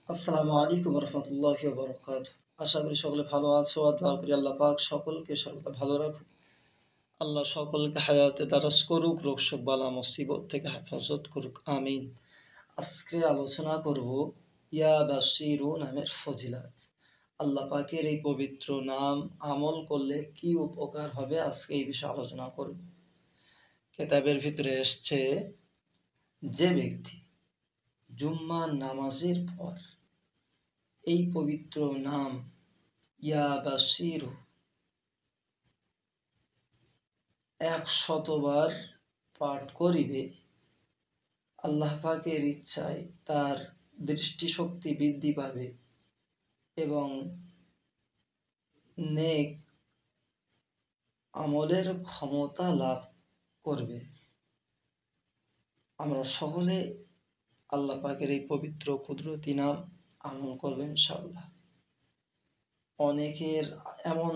আসসালামু আলাইকুম রহমতুল্লাহি ওয়া বারাকাতুহু। আশা করি সকলে ভালো আছো আর দোয়া করি আল্লাহ পাক সকলকে সর্বদা ভালো রাখুক। আল্লাহ সকলকে হায়াতে দারাজ করুক, রোগ শোক বালা মুসিবত থেকে হেফাজত করুক, আমিন। আজকে আলোচনা করব ইয়া বাশিরু নামের ফজিলাত। আল্লাহ পাকের এই পবিত্র নাম আমল করলে কি উপকার হবে, আজকে এই বিষয়ে আলোচনা করব। কেতাবের ভিতরে এসছে, যে ব্যক্তি জুম্মা নামাজের পর এই পবিত্র নাম ইয়া বাশিরু 100বার পাঠ করিবে, আল্লাহ পাকের ইচ্ছায় তার দৃষ্টিশক্তি বৃদ্ধি পাবে এবং নেক আমলের ক্ষমতা লাভ করবে। আমরা সকলে আল্লাহ পাকের এই পবিত্র কুদরতি নাম আমল করবেন ইনশাআল্লাহ। অনেকের এমন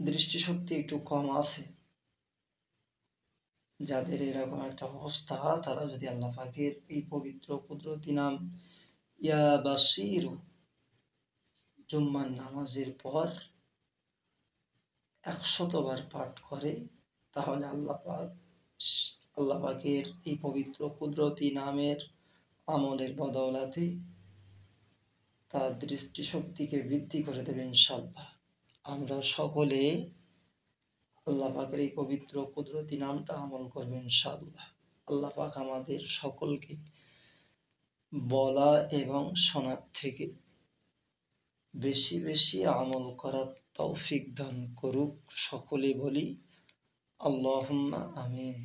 দৃষ্টিশক্তি একটু কম আছে, যাদের এরকম একটা অবস্থা, তারা যদি আল্লাহ পাকের এই পবিত্র কুদরতি নাম ইয়া বাশিরু জুম্মার নামাজের পর 100বার পাঠ করে, তাহলে আল্লাহ পাকের এই পবিত্র কুদরতি নামের আমলের বদৌলতে তার দৃষ্টিশক্তিকে বৃদ্ধি করে দেবে ইনশাআল্লাহ। আমরা সকলে আল্লাহ পাকের এই পবিত্র কুদরতি নামটা আমল করবে ইনশাআল্লাহ। আল্লাহ পাক আমাদের সকলকে বলা এবং শোনার থেকে বেশি বেশি আমল করার তৌফিক দান করুক। সকলে বলি আল্লাহুম্মা আমিন।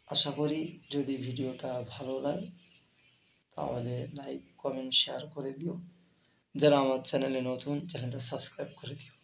আশা করি যদি ভিডিওটা ভালো লাগে তাহলে লাইক, কমেন্ট, শেয়ার করে দিও। যারা আমার চ্যানেলে নতুন, চ্যানেলটা সাবস্ক্রাইব করে দিও।